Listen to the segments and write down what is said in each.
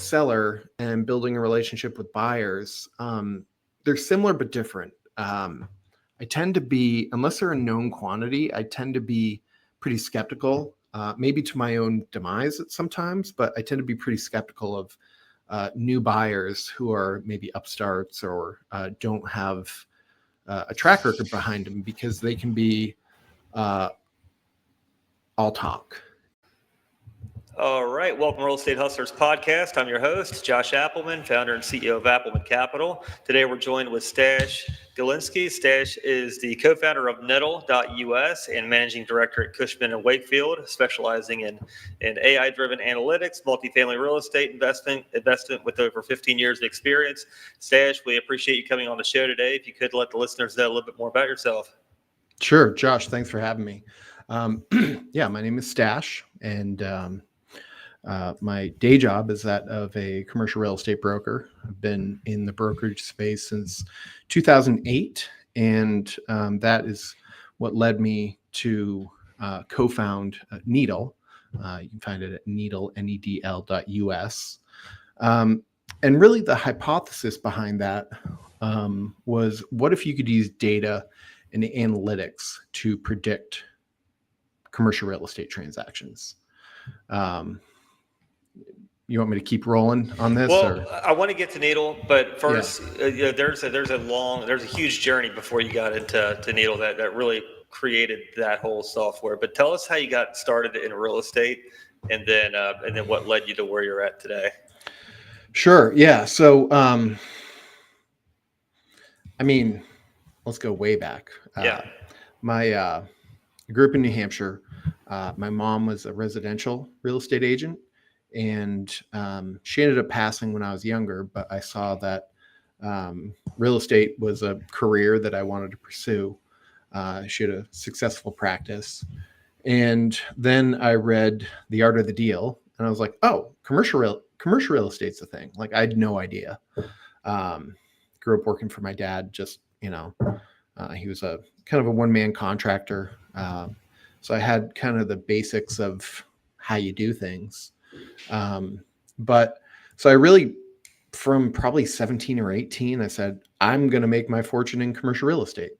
seller and building a relationship with buyers, they're similar but different. I tend to be, unless they're a known quantity, I tend to be pretty skeptical, maybe to my own demise at sometimes, but I tend to be pretty skeptical of new buyers who are maybe upstarts or don't have a track record behind them, because they can be all talk. All right. Welcome to Real Estate Hustlers Podcast. I'm your host, Josh Appleman, founder and CEO of Appleman Capital. Today, we're joined with Stash Geleszinski. Stash is the co-founder of Nettle.us and managing director at Cushman & Wakefield, specializing in AI-driven analytics, multifamily real estate investment with over 15 years of experience. Stash, we appreciate you coming on the show today. If you could let the listeners know a little bit more about yourself. Sure. Josh, thanks for having me. Yeah, my name is Stash, and my day job is that of a commercial real estate broker. I've been in the brokerage space since 2008, and that is what led me to co-found Needle. You can find it at Needle, Nedl.us. And really the hypothesis behind that was, what if you could use data and analytics to predict commercial real estate transactions? You want me to keep rolling on this? Well, I want to get to Needle, but first, there's a huge journey before you got into Needle that really created that whole software. But tell us how you got started in real estate, and then what led you to where you're at today. Sure. Yeah. So, let's go way back. I grew up in New Hampshire. My mom was a residential real estate agent, and she ended up passing when I was younger, but I saw that real estate was a career that I wanted to pursue. She had a successful practice. And then I read The Art of the Deal, and I was like, oh, commercial real estate's a thing. Like, I had no idea. Grew up working for my dad, just, he was a kind of a one-man contractor. So I had kind of the basics of how you do things. But so I really, from probably 17 or 18, I said, I'm going to make my fortune in commercial real estate.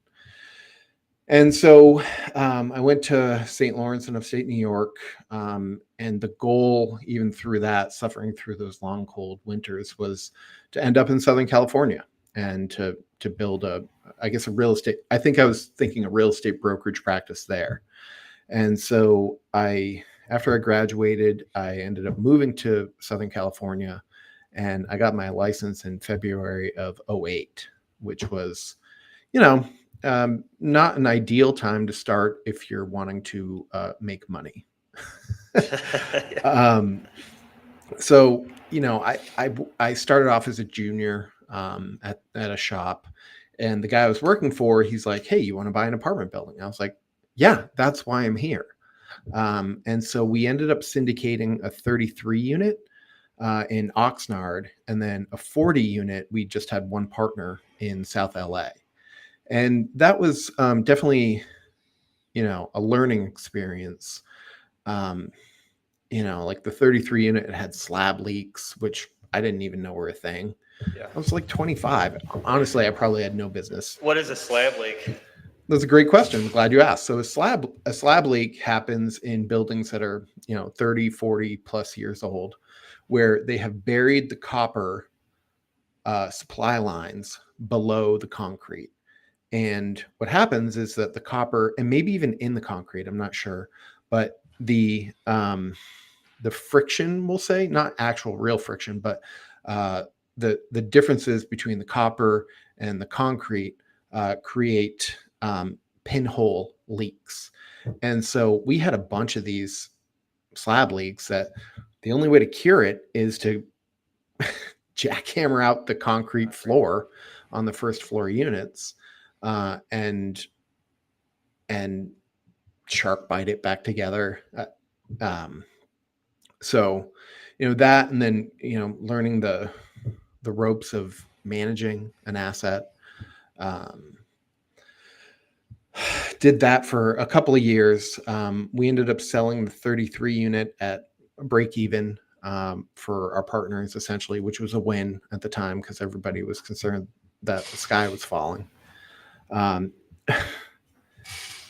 And so I went to St. Lawrence in upstate New York. And the goal, even through that, suffering through those long, cold winters, was to end up in Southern California and to build a real estate. I think I was thinking a real estate brokerage practice there. And so after I graduated, I ended up moving to Southern California, and I got my license in February of 2008, which was, not an ideal time to start if you're wanting to make money. So, I started off as a junior at a shop, and the guy I was working for, he's like, hey, you want to buy an apartment building? I was like, yeah, that's why I'm here. And so we ended up syndicating a 33 unit in Oxnard, and then a 40 unit. We just had one partner in South LA. And that was definitely, a learning experience. Like the 33 unit, it had slab leaks, which I didn't even know were a thing. Yeah. I was like 25. Honestly, I probably had no business. What is a slab leak? That's a great question. I'm glad you asked. So a slab leak happens in buildings that are, 30, 40 plus years old, where they have buried the copper supply lines below the concrete. And what happens is that the copper, and maybe even in the concrete, I'm not sure, but the friction, we'll say, not actual real friction, but the differences between the copper and the concrete create pinhole leaks. And so we had a bunch of these slab leaks that the only way to cure it is to jackhammer out the concrete floor on the first floor units and shark bite it back together. So, that, and then, learning the ropes of managing an asset. Did that for a couple of years. We ended up selling the 33 unit at break even. for our partners, essentially, which was a win at the time because everybody was concerned that the sky was falling. Um,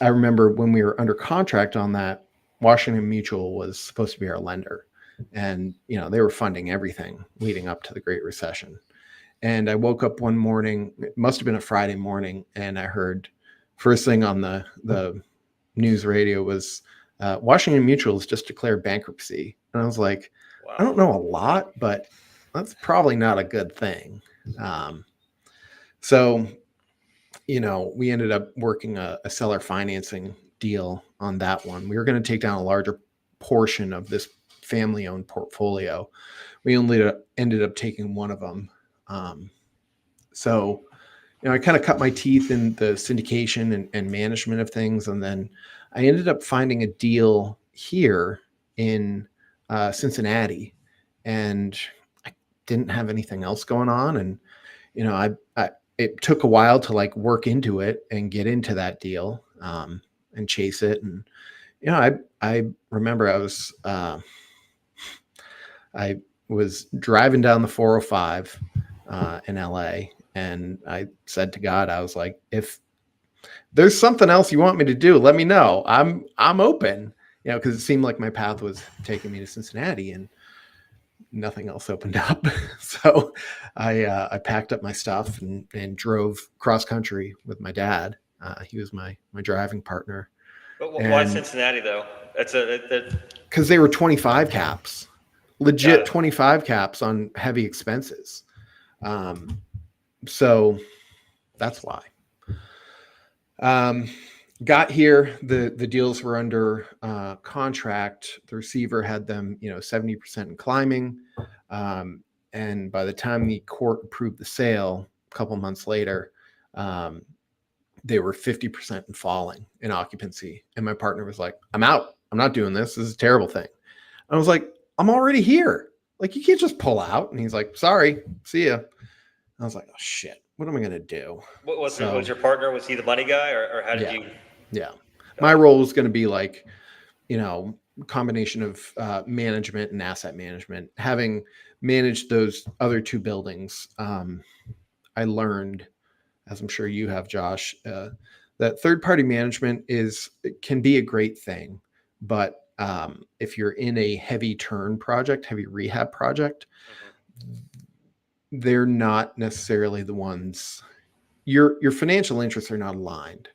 I remember when we were under contract on that, Washington Mutual was supposed to be our lender. And, they were funding everything leading up to the Great Recession. And I woke up one morning, it must have been a Friday morning, and I heard first thing on the news radio was Washington Mutual has just declared bankruptcy. And I was like, wow. I don't know a lot, but that's probably not a good thing. So we ended up working a seller financing deal on that one. We were going to take down a larger portion of this family-owned portfolio. We only ended up taking one of them. So I kind of cut my teeth in the syndication and management of things. And then I ended up finding a deal here in Cincinnati, and I didn't have anything else going on. And, it took a while to like work into it and get into that deal and chase it. And, I remember I was driving down the 405 in LA, and I said to God, I was like, if there's something else you want me to do, let me know. I'm open, because it seemed like my path was taking me to Cincinnati and nothing else opened up. So I packed up my stuff and drove cross country with my dad. He was my driving partner. But why Cincinnati though? Because they were 25 caps, legit 25 caps on heavy expenses. So that's why. Got here, the deals were under contract. The receiver had them, 70% in climbing. And by the time the court approved the sale, a couple months later, they were 50% in falling in occupancy. And my partner was like, I'm out. I'm not doing this. This is a terrible thing. I was like, I'm already here. Like, you can't just pull out. And he's like, sorry, see ya. I was like, oh shit, what am I going to do? What was your partner? Was he the money guy or how did you? Yeah. My role was going to be like, combination of management and asset management. Having managed those other two buildings, I learned, as I'm sure you have, Josh, that third-party management can be a great thing, but if you're in a heavy rehab project, they're not necessarily the ones. Your financial interests are not aligned,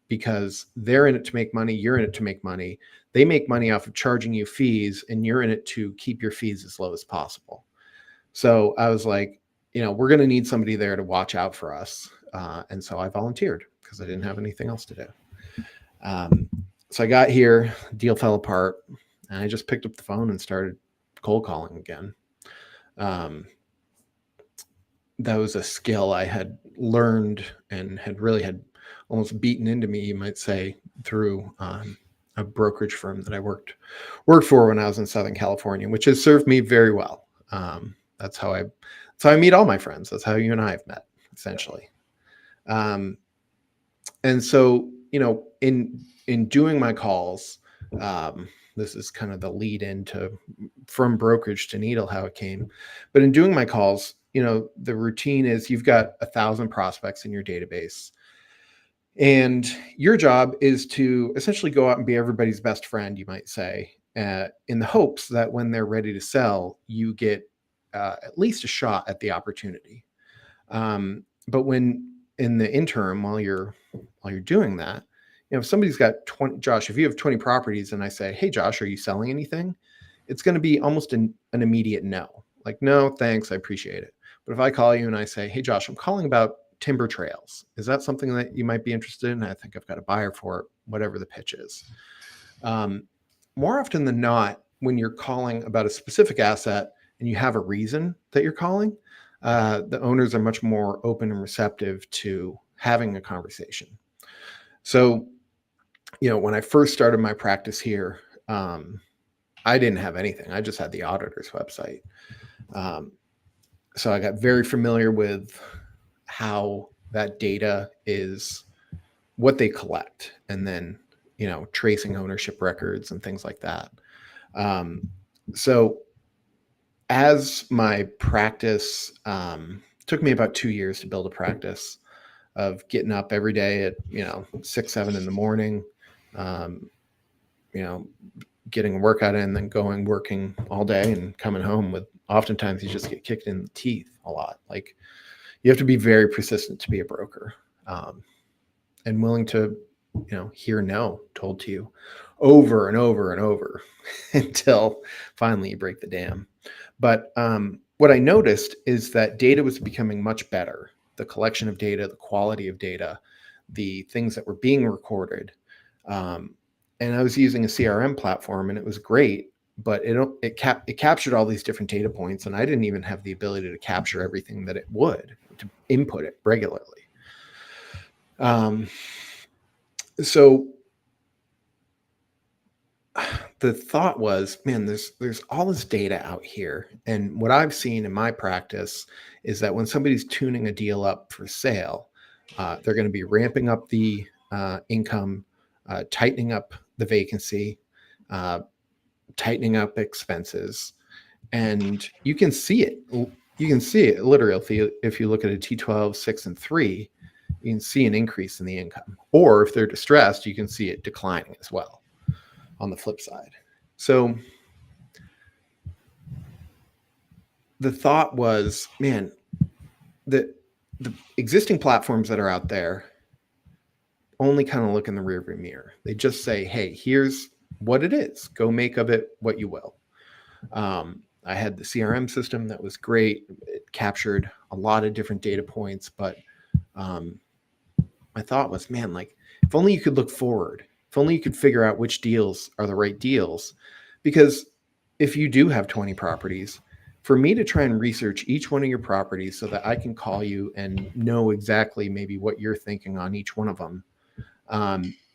because they're in it to make money. You're in it to make money. They make money off of charging you fees, and you're in it to keep your fees as low as possible. So I was like, we're going to need somebody there to watch out for us. And so I volunteered because I didn't have anything else to do. So I got here, deal fell apart, and I just picked up the phone and started cold calling again. That was a skill I had learned and had almost beaten into me, you might say, through a brokerage firm that I worked for when I was in Southern California, which has served me very well. That's how I meet all my friends. That's how you and I have met, essentially. And so, in doing my calls, this is kind of the lead into from brokerage to needle, how it came. But in doing my calls, the routine is you've got 1,000 prospects in your database. And your job is to essentially go out and be everybody's best friend, you might say, in the hopes that when they're ready to sell, you get at least a shot at the opportunity. But when in the interim, while you're doing that, if somebody's got 20, Josh, if you have 20 properties and I say, hey, Josh, are you selling anything? It's going to be almost an immediate no. Like, no, thanks, I appreciate it. But if I call you and I say, hey, Josh, I'm calling about timber trails. Is that something that you might be interested in? I think I've got a buyer for it, whatever the pitch is. More often than not, when you're calling about a specific asset and you have a reason that you're calling, the owners are much more open and receptive to having a conversation. So, when I first started my practice here, I didn't have anything. I just had the auditor's website. So I got very familiar with how that data is, what they collect, and then, tracing ownership records and things like that. So as my practice took me about 2 years to build a practice of getting up every day at 6, 7 in the morning, um, you know, getting a workout in, then going working all day and coming home with oftentimes you just get kicked in the teeth a lot. Like you have to be very persistent to be a broker, and willing to hear no told to you over and over and over until finally you break the dam. But what I noticed is that data was becoming much better. The collection of data, the quality of data, the things that were being recorded. And I was using a CRM platform and it was great, but it captured all these different data points, and I didn't even have the ability to capture everything that it would, to input it regularly. So the thought was, man, there's all this data out here. And what I've seen in my practice is that when somebody's tuning a deal up for sale, they're going to be ramping up the income, tightening up the vacancy, tightening up expenses. And you can see it. You can see it literally if you look at a T12, 6, and 3, you can see an increase in the income. Or if they're distressed, you can see it declining as well on the flip side. So the thought was, man, the existing platforms that are out there only kind of look in the rearview mirror. They just say, hey, here's what it is. Go make of it what you will. I had the CRM system that was great. It captured a lot of different data points, but my thought was, man, like if only you could look forward, if only you could figure out which deals are the right deals. Because if you do have 20 properties, for me to try and research each one of your properties so that I can call you and know exactly maybe what you're thinking on each one of them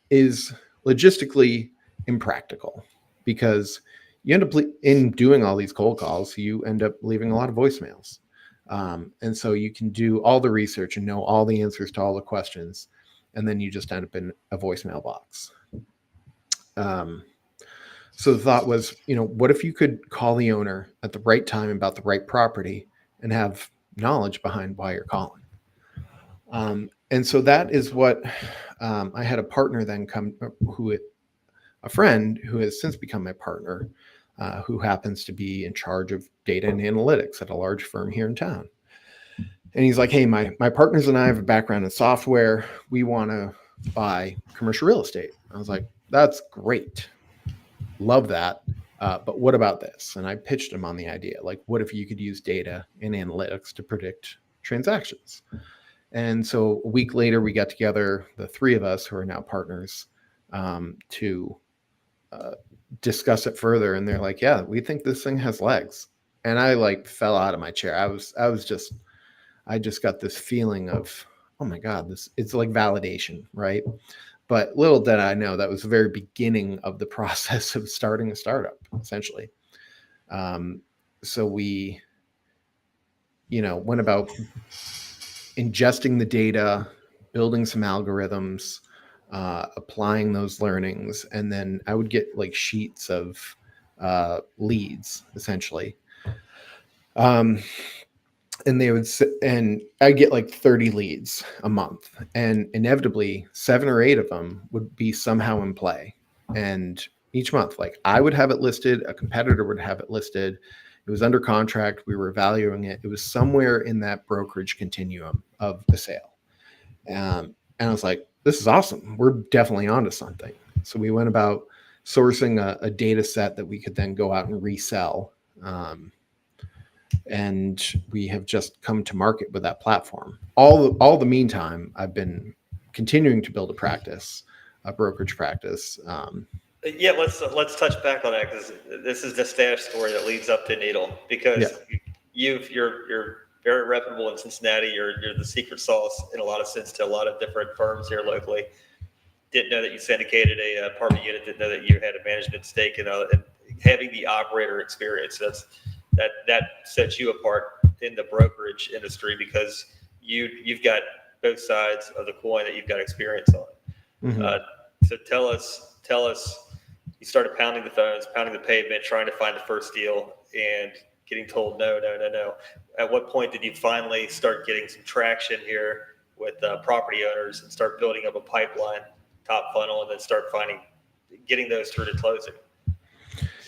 is logistically impractical, because you end up in doing all these cold calls, you end up leaving a lot of voicemails. And so you can do all the research and know all the answers to all the questions, and then you just end up in a voicemail box. So the thought was, what if you could call the owner at the right time about the right property and have knowledge behind why you're calling? And so that is what I had a partner then a friend who has since become my partner, who happens to be in charge of data and analytics at a large firm here in town. And he's like, hey, my partners and I have a background in software. We want to buy commercial real estate. I was like, that's great. Love that. But what about this? And I pitched him on the idea, like, what if you could use data and analytics to predict transactions? And so a week later, we got together, the three of us who are now partners, to discuss it further. And they're like, yeah, we think this thing has legs. And I like fell out of my chair. I just got this feeling of, oh my God, it's like validation, right? But little did I know that was the very beginning of the process of starting a startup, essentially. So we, went about ingesting the data, building some algorithms, applying those learnings, and then I would get like sheets of leads, essentially. And they would sit, and I get like 30 leads a month, and inevitably 7 or 8 of them would be somehow in play. And each month, like I would have it listed, a competitor would have it listed. It was under contract. We were valuing it. It was somewhere in that brokerage continuum of the sale. And I was like, this is awesome. We're definitely onto something. So we went about sourcing a data set that we could then go out and resell. And we have just come to market with that platform. All the meantime, I've been continuing to build a brokerage practice. Yeah, let's touch back on that, because this is the Stash story that leads up to Needle, because you're very reputable in Cincinnati. You're the secret sauce in a lot of sense to a lot of different firms here locally. Didn't know that you syndicated a apartment unit. Didn't know that you had a management stake in and having the operator experience. That sets you apart in the brokerage industry, because you've got both sides of the coin that you've got experience on. Mm-hmm. So tell us, you started pounding the phones, pounding the pavement, trying to find the first deal, and getting told no, no, no, no. At what point did you finally start getting some traction here with property owners and start building up a pipeline, top funnel, and then start getting those through to closing?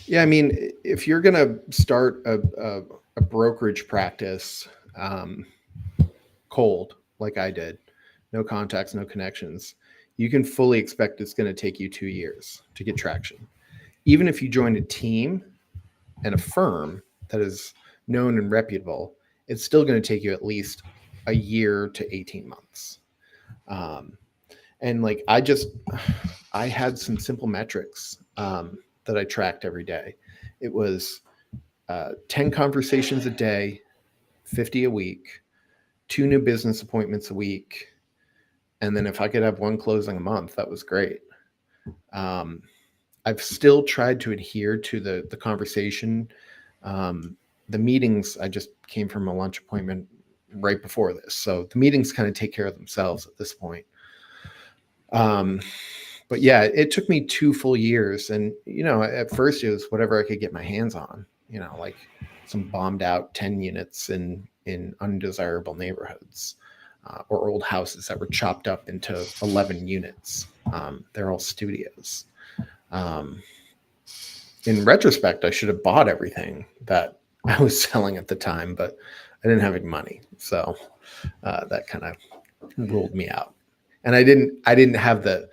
Yeah, I mean, if you're going to start a brokerage practice cold, like I did, no contacts, no connections, you can fully expect it's going to take you 2 years to get traction. Even if you join a team and a firm that is known and reputable, it's still going to take you at least a year to 18 months. And like, I had some simple metrics that I tracked every day. It was 10 conversations a day, 50 a week, 2 new business appointments a week. And then if I could have 1 closing a month, that was great. I've still tried to adhere to the conversation. The meetings, I just came from a lunch appointment right before this. So the meetings kind of take care of themselves at this point. But yeah, it took me 2 full years. And, at first it was whatever I could get my hands on, like some bombed out 10 units in undesirable neighborhoods, or old houses that were chopped up into 11 units. They're all studios. In retrospect, I should have bought everything that I was selling at the time, but I didn't have any money. So that kind of ruled me out. And I didn't have the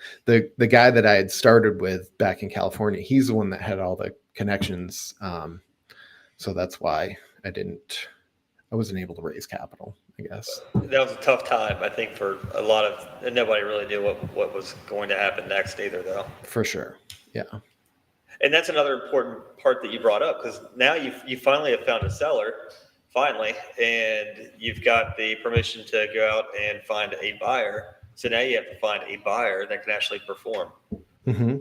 guy that I had started with back in California. He's the one that had all the connections. So that's why I wasn't able to raise capital, I guess. That was a tough time, I think, for a lot of, nobody really knew what was going to happen next either, though. For sure. Yeah. And that's another important part that you brought up, because now you finally have found a seller, finally, and you've got the permission to go out and find a buyer. So now you have to find a buyer that can actually perform. Mm-hmm.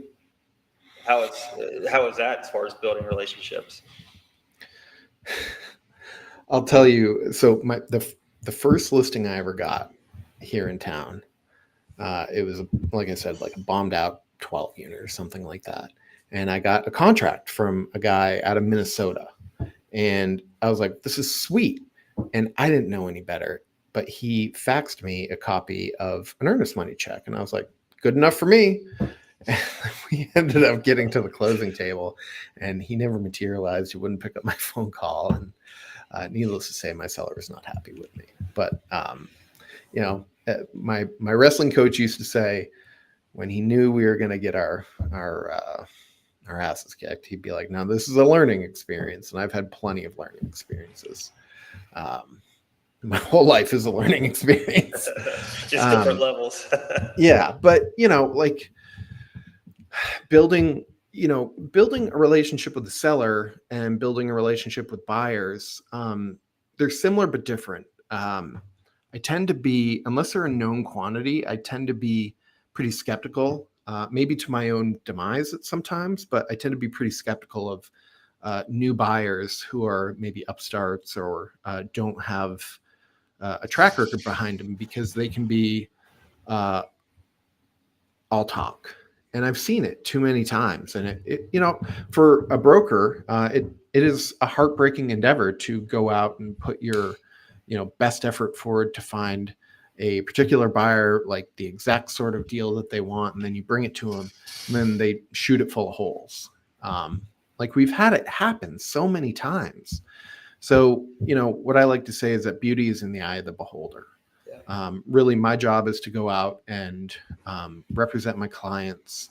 How is that as far as building relationships? I'll tell you. So the first listing I ever got here in town, it was, like I said, like a bombed out 12 unit or something like that. And I got a contract from a guy out of Minnesota. And I was like, this is sweet. And I didn't know any better, but he faxed me a copy of an earnest money check. And I was like, good enough for me. And we ended up getting to the closing table, and he never materialized. He wouldn't pick up my phone call. And needless to say, my seller was not happy with me. But, my wrestling coach used to say, when he knew we were going to get our asses kicked, he'd be like, "Now this is a learning experience," and I've had plenty of learning experiences. My whole life is a learning experience, just different levels. Yeah, but like building a relationship with the seller and building a relationship with buyers, they're similar but different. I tend to be, unless they're a known quantity, I tend to be pretty skeptical, maybe to my own demise at sometimes, but I tend to be pretty skeptical of new buyers who are maybe upstarts or don't have a track record behind them, because they can be all talk. And I've seen it too many times. And it for a broker, it is a heartbreaking endeavor to go out and put your best effort forward to find a particular buyer, like the exact sort of deal that they want, and then you bring it to them, and then they shoot it full of holes. Like we've had it happen so many times. So, what I like to say is that beauty is in the eye of the beholder. Yeah. Really, my job is to go out and represent my clients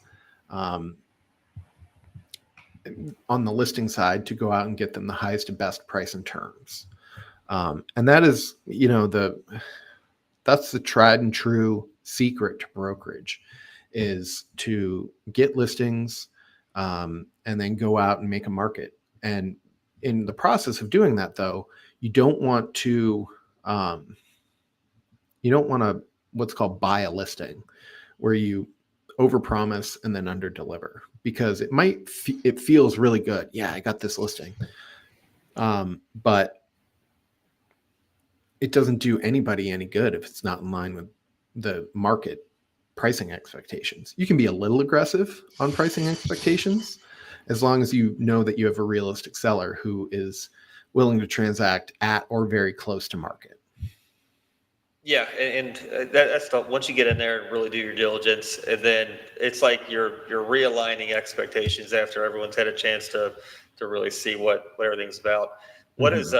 on the listing side, to go out and get them the highest and best price and terms. And that is, that's the tried and true secret to brokerage, is to get listings and then go out and make a market. And in the process of doing that, though, you don't want to what's called buy a listing, where you overpromise and then underdeliver, because it feels really good. Yeah, I got this listing. But it doesn't do anybody any good if it's not in line with the market pricing expectations. You can be a little aggressive on pricing expectations, as long as you know that you have a realistic seller who is willing to transact at or very close to market. Yeah, and that's the once you get in there and really do your diligence, and then it's like you're realigning expectations after everyone's had a chance to really see what everything's about. What is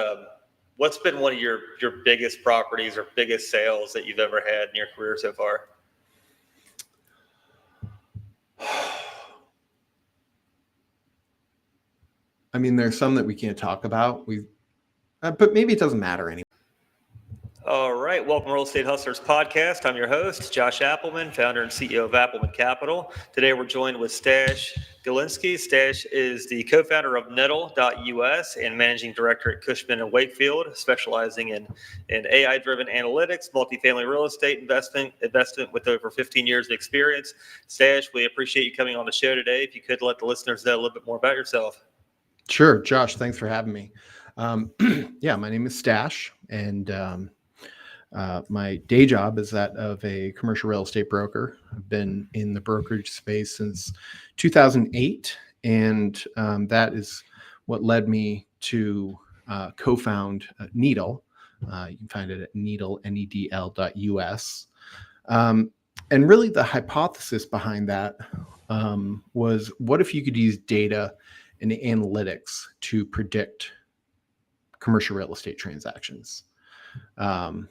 what's been one of your biggest properties or biggest sales that you've ever had in your career so far? I mean, there's some that we can't talk about. But maybe it doesn't matter anymore. All right, welcome to Real Estate Hustlers podcast. I'm your host, Josh Appleman, founder and CEO of Appleman Capital. Today we're joined with Stash Geleszinski. Stash is the co-founder of Nettle.us and managing director at Cushman and Wakefield, specializing in AI-driven analytics, multifamily real estate investment with over 15 years of experience. Stash, we appreciate you coming on the show today. If you could let the listeners know a little bit more about yourself. Sure, Josh, thanks for having me. Yeah, my name is Stash, and my day job is that of a commercial real estate broker. I've been in the brokerage space since 2008, and that is what led me to co-found Needle. You can find it at Needle, Nedl.us. And really the hypothesis behind that was, what if you could use data and analytics to predict commercial real estate transactions? You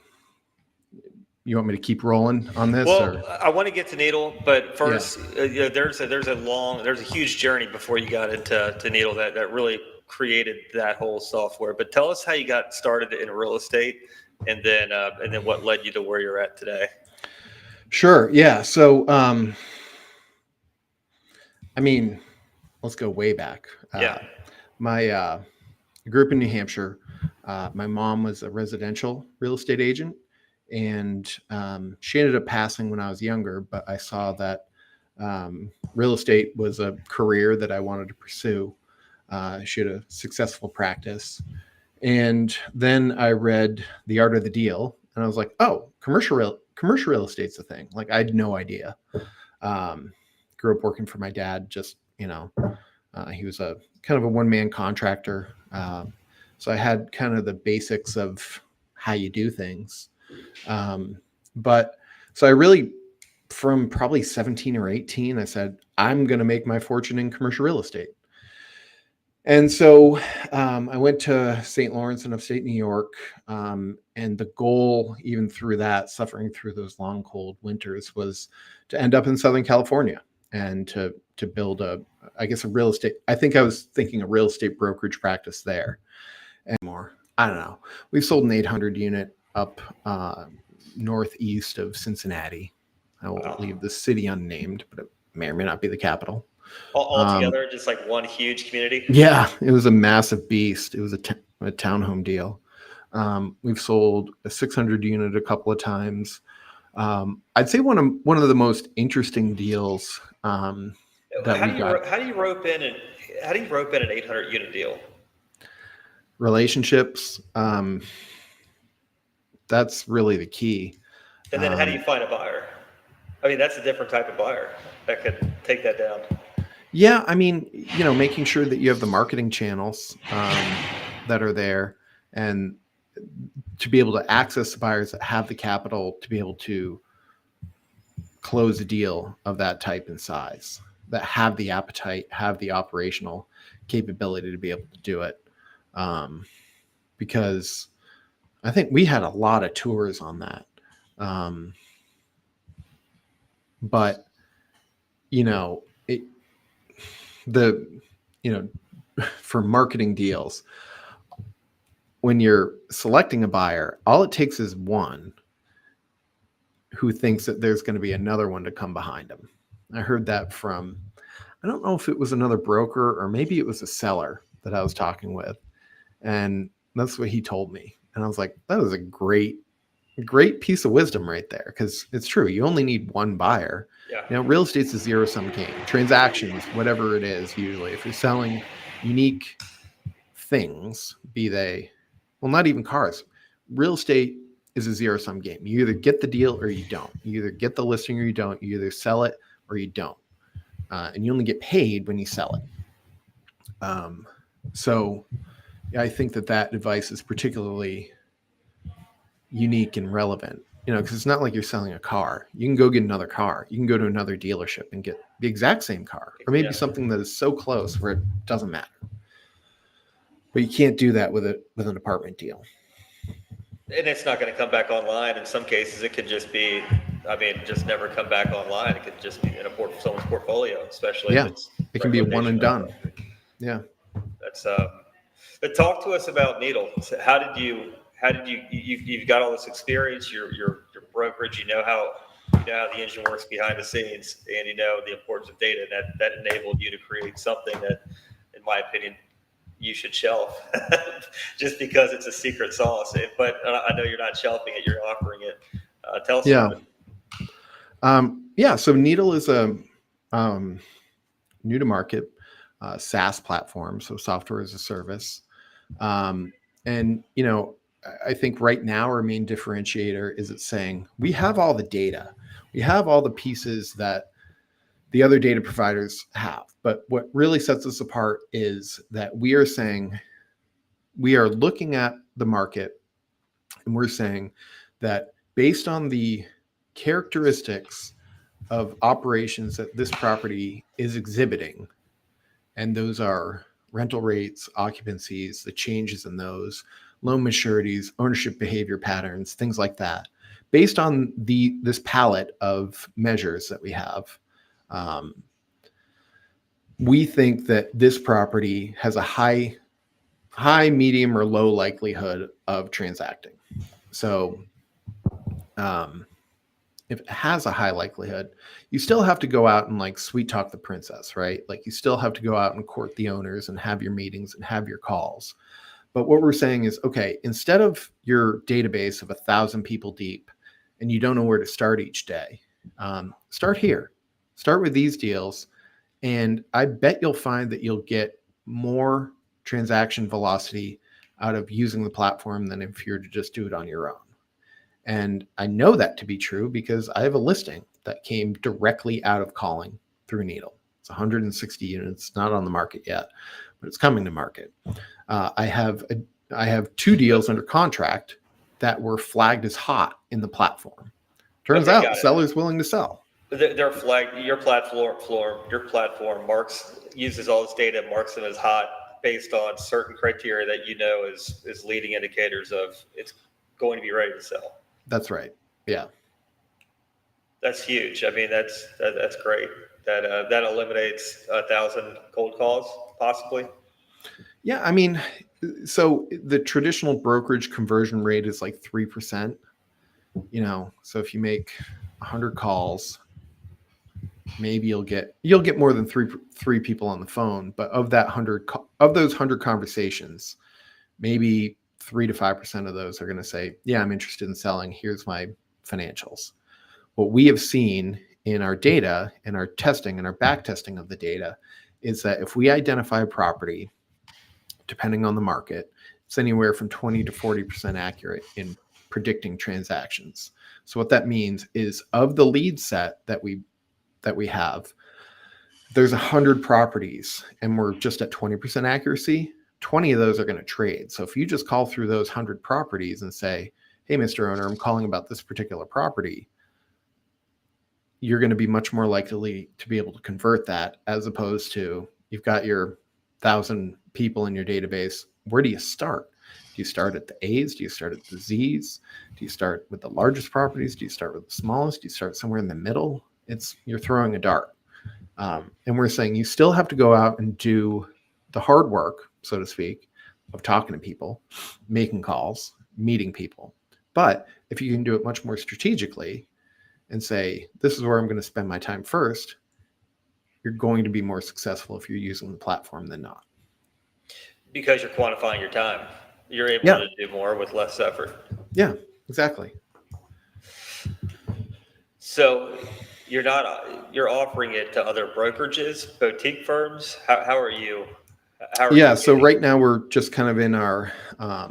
want me to keep rolling on this? Well, I want to get to Needle, but first, there's a huge journey before you got into Needle that really created that whole software. But tell us how you got started in real estate, and then what led you to where you're at today. Sure. Yeah. So, I mean, let's go way back. My grew up in New Hampshire. My mom was a residential real estate agent, and she ended up passing when I was younger, but I saw that real estate was a career that I wanted to pursue. She had a successful practice. And then I read The Art of the Deal, and I was like, oh, commercial real estate's a thing. Like, I had no idea. Grew up working for my dad, just, he was a kind of a one-man contractor. So I had kind of the basics of how you do things. But so I really, from probably 17 or 18, I said, I'm going to make my fortune in commercial real estate. And so I went to St. Lawrence in upstate New York. And the goal, even through that, suffering through those long, cold winters, was to end up in Southern California and to build a real estate. I think I was thinking a real estate brokerage practice there and more. I don't know. We've sold an 800 unit up northeast of Cincinnati. I will leave the city unnamed, but it may or may not be the capital. All together, just like one huge community? Yeah, it was a massive beast. It was a townhome deal. We've sold a 600 unit a couple of times. I'd say one of the most interesting deals that we got. How do you rope in an 800 unit deal? Relationships. That's really the key. And then how do you find a buyer? I mean, that's a different type of buyer that could take that down. Yeah, I mean, making sure that you have the marketing channels that are there, and to be able to access the buyers that have the capital to be able to close a deal of that type and size, that have the appetite, have the operational capability to be able to do it. Because I think we had a lot of tours on that. But for marketing deals, when you're selecting a buyer, all it takes is one who thinks that there's going to be another one to come behind them. I heard that from, I don't know if it was another broker or maybe it was a seller that I was talking with. And that's what he told me. And I was like, that was a great piece of wisdom right there. Because it's true. You only need one buyer. Yeah. Real estate's a zero-sum game. Transactions, whatever it is, usually, if you're selling unique things, be they, well, not even cars, real estate is a zero-sum game. You either get the deal or you don't. You either get the listing or you don't. You either sell it or you don't. And you only get paid when you sell it. So I think that advice is particularly unique and relevant, because it's not like you're selling a car. You can go get another car. You can go to another dealership and get the exact same car, or maybe Yeah. something that is so close where it doesn't matter. But you can't do that with an apartment deal. And it's not going to come back online. In some cases, it could just be, I mean, just never come back online. It could just be in someone's portfolio, especially if Yeah, it's it can right be a one location. and done. Yeah. That's but talk to us about Needle. So you've got all this experience, your brokerage, you know how the engine works behind the scenes, and you know the importance of data. That enabled you to create something that, in my opinion, you should shelf just because it's a secret sauce. But I know you're not shelving it; you're offering it. Tell us Yeah. about it. Yeah. So Needle is a new to market SaaS platform, so software as a service. And I think right now our main differentiator is it's saying we have all the data, we have all the pieces that the other data providers have. But what really sets us apart is that we are saying we are looking at the market and we're saying that based on the characteristics of operations that this property is exhibiting, and those are rental rates, occupancies, the changes in those, loan maturities, ownership behavior patterns, things like that. Based on this palette of measures that we have, um, we think that this property has a high, medium, or low likelihood of transacting. So, if it has a high likelihood, you still have to go out and like sweet talk the princess, right? Like you still have to go out and court the owners and have your meetings and have your calls. But what we're saying is, okay, instead of your database of 1,000 people deep and you don't know where to start each day, start here. Start with these deals. And I bet you'll find that you'll get more transaction velocity out of using the platform than if you were to just do it on your own. And I know that to be true because I have a listing that came directly out of calling through Needle. It's 160 units, not on the market yet, but it's coming to market. I have 2 deals under contract that were flagged as hot in the platform. Turns Okay, out got the it. seller's willing to sell. They're flagged. Your platform uses all this data, marks them as hot based on certain criteria that is leading indicators of it's going to be ready to sell. That's right. Yeah. That's huge. I mean, that's great. That eliminates 1,000 cold calls, possibly. Yeah. I mean, so the traditional brokerage conversion rate is like 3%. So if you make 100 calls, maybe you'll get more than three people on the phone. But of those 100 conversations, maybe 3 to 5% of those are going to say, yeah, I'm interested in selling. Here's my financials. What we have seen in our data and our testing and our back testing of the data is that if we identify a property, depending on the market, it's anywhere from 20 to 40% accurate in predicting transactions. So what that means is of the lead set that we have, there's 100 properties and we're just at 20% accuracy, 20 of those are going to trade. So if you just call through those 100 properties and say, hey, Mr. Owner, I'm calling about this particular property, you're going to be much more likely to be able to convert that, as opposed to you've got your 1,000 people in your database. Where do you start? Do you start at the A's? Do you start at the Z's? Do you start with the largest properties? Do you start with the smallest? Do you start somewhere in the middle? You're throwing a dart. And we're saying you still have to go out and do the hard work, so to speak, of talking to people, making calls, meeting people. But if you can do it much more strategically and say, this is where I'm going to spend my time first, you're going to be more successful if you're using the platform than not. Because you're quantifying your time. You're able Yeah. to do more with less effort. Yeah, exactly. So you're offering it to other brokerages, boutique firms. How are you? So right now we're just kind of in our, I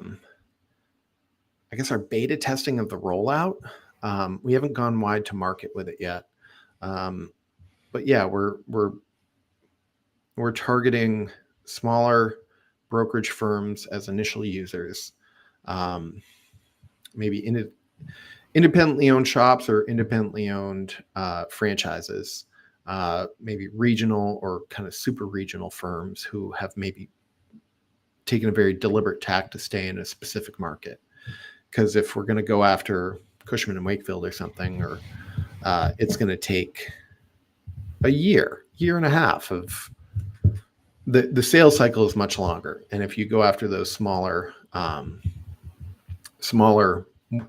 guess, our beta testing of the rollout. We haven't gone wide to market with it yet. But yeah, we're targeting smaller brokerage firms as initial users, maybe independently owned shops or independently owned franchises, maybe regional or kind of super regional firms who have maybe taken a very deliberate tack to stay in a specific market. Because if we're going to go after Cushman and Wakefield or something, or it's going to take a year and a half of the sales cycle is much longer. And if you go after those smaller,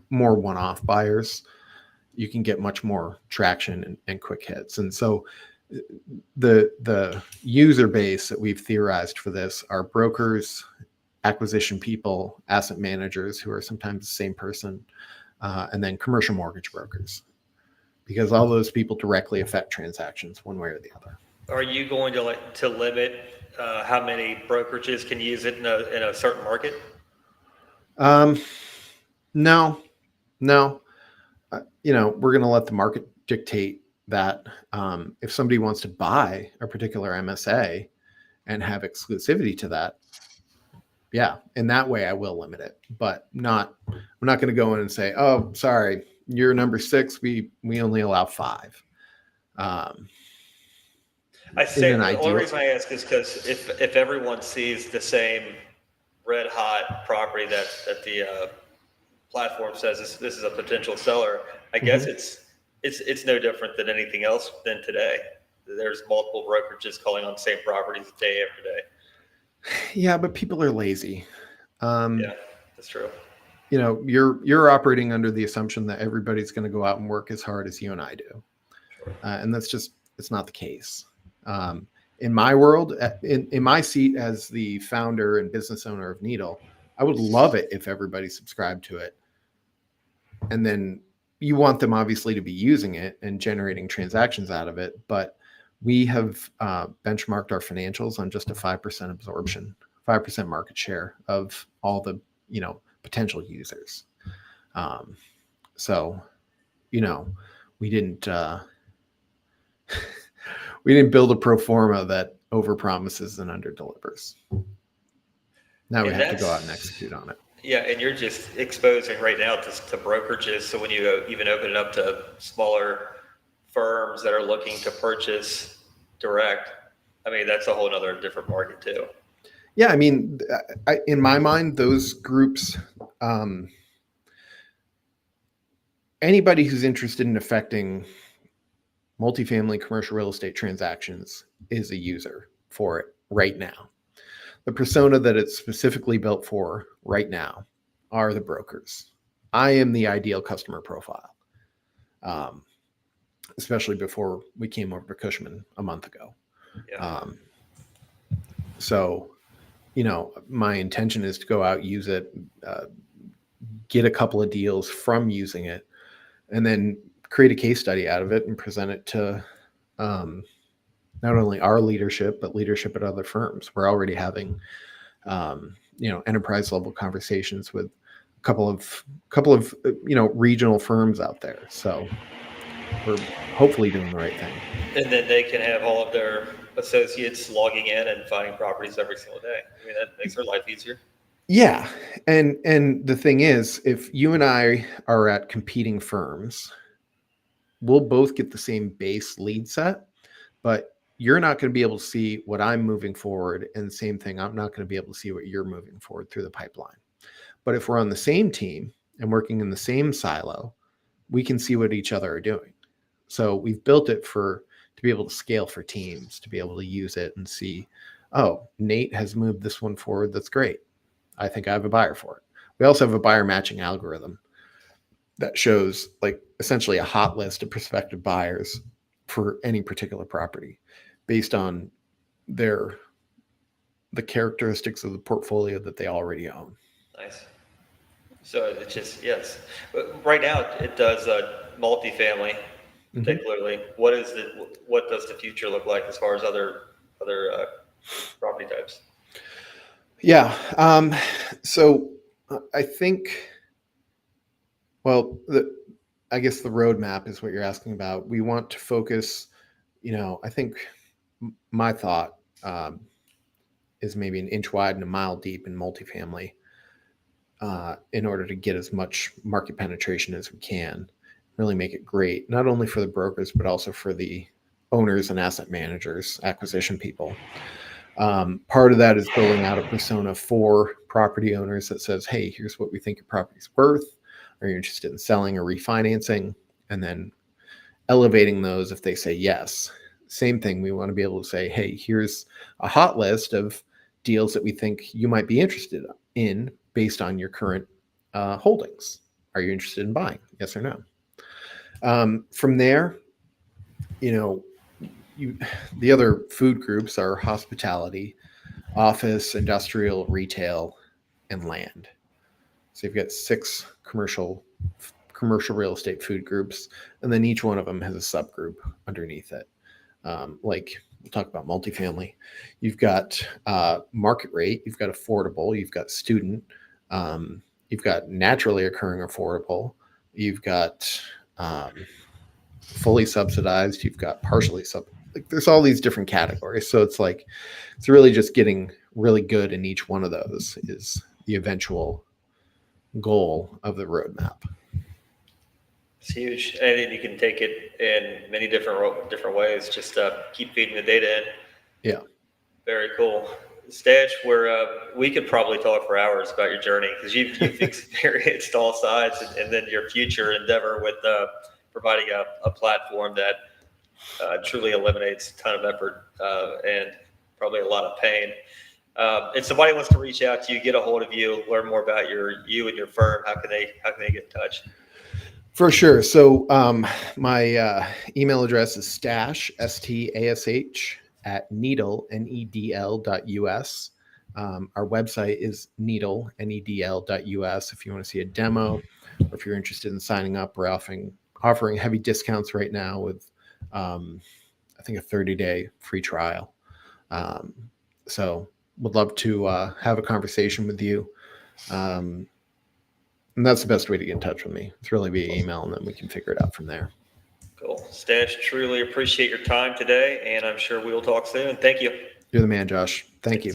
more one-off buyers, you can get much more traction and quick hits. And so the user base that we've theorized for this are brokers, acquisition people, asset managers who are sometimes the same person, and then commercial mortgage brokers, because all those people directly affect transactions one way or the other. Are you going to limit how many brokerages can use it in a certain market? No. We're going to let the market dictate that. If somebody wants to buy a particular MSA and have exclusivity to that, yeah, in that way I will limit it, but we're not going to go in and say, oh, sorry, you're number 6. We only allow 5. I say the only reason I ask is because if everyone sees the same red hot property that the platform says this is a potential seller, I guess it's no different than anything else than today. There's multiple brokerages calling on the same properties day after day. Yeah, but people are lazy. Yeah, that's true. You're operating under the assumption that everybody's going to go out and work as hard as you and I do. Sure. And it's not the case. In my world, in my seat as the founder and business owner of Needle, I would love it if everybody subscribed to it. And then you want them obviously to be using it and generating transactions out of it. But we have benchmarked our financials on just a 5% absorption, 5% market share of all the, potential users. So, we didn't build a pro forma that overpromises and underdelivers. Now we have to go out and execute on it. Yeah, and you're just exposing right now to brokerages. So when you even open it up to smaller firms that are looking to purchase direct, that's a whole other different market too. Yeah, in my mind, those groups, anybody who's interested in affecting multifamily commercial real estate transactions is a user for it right now. The persona that it's specifically built for right now are the brokers. I am the ideal customer profile, especially before we came over to Cushman a month ago. Yeah. So, my intention is to go out, use it, get a couple of deals from using it, and then create a case study out of it and present it to not only our leadership, but leadership at other firms. We're already having, enterprise level conversations with a couple of regional firms out there. So we're hopefully doing the right thing. And then they can have all of their associates logging in and finding properties every single day. That makes their life easier. Yeah. And the thing is, if you and I are at competing firms, we'll both get the same base lead set, but you're not going to be able to see what I'm moving forward. And the same thing, I'm not going to be able to see what you're moving forward through the pipeline. But if we're on the same team and working in the same silo, we can see what each other are doing. So we've built it to be able to scale for teams, to be able to use it and see, oh, Nate has moved this one forward. That's great. I think I have a buyer for it. We also have a buyer matching algorithm that shows essentially a hot list of prospective buyers for any particular property based on the characteristics of the portfolio that they already own. Nice. So it's just, yes. But right now it does multifamily, particularly. What does the future look like as far as other property types? Yeah. So I think, I guess the roadmap is what you're asking about. We want to focus, I think my thought is maybe an inch wide and a mile deep in multifamily in order to get as much market penetration as we can, really make it great, not only for the brokers, but also for the owners and asset managers, acquisition people. Part of that is building out a persona for property owners that says, hey, here's what we think your property's worth. Are you interested in selling or refinancing? And then elevating those if they say yes. Same thing, we want to be able to say, hey, here's a hot list of deals that we think you might be interested in based on your current holdings. Are you interested in buying? Yes or no? From there, the other food groups are hospitality, office, industrial, retail, and land. So you've got 6 commercial real estate food groups, and then each one of them has a subgroup underneath it. Like we'll talk about multifamily. You've got market rate, you've got affordable, you've got student, you've got naturally occurring affordable, you've got fully subsidized, you've got partially like there's all these different categories. So it's really just getting really good in each one of those is the eventual goal of the roadmap. It's huge, and you can take it in many different ways. Just keep feeding the data in. Yeah, very cool. Stash, we could probably talk for hours about your journey because you've experienced all sides, and then your future endeavor with providing a platform that truly eliminates a ton of effort and probably a lot of pain. If somebody wants to reach out to you, get a hold of you, learn more about you and your firm, how can they get in touch? For sure. So my email address is stash, STASH, at needle, NEDL.us. Our website is needle, NEDL.us. If you want to see a demo, or if you're interested in signing up, we're offering heavy discounts right now with, I think, a 30-day free trial. So would love to have a conversation with you. And that's the best way to get in touch with me. It's really via email, and then we can figure it out from there. Cool. Stash, truly appreciate your time today, and I'm sure we will talk soon. Thank you. You're the man, Josh. Thank you.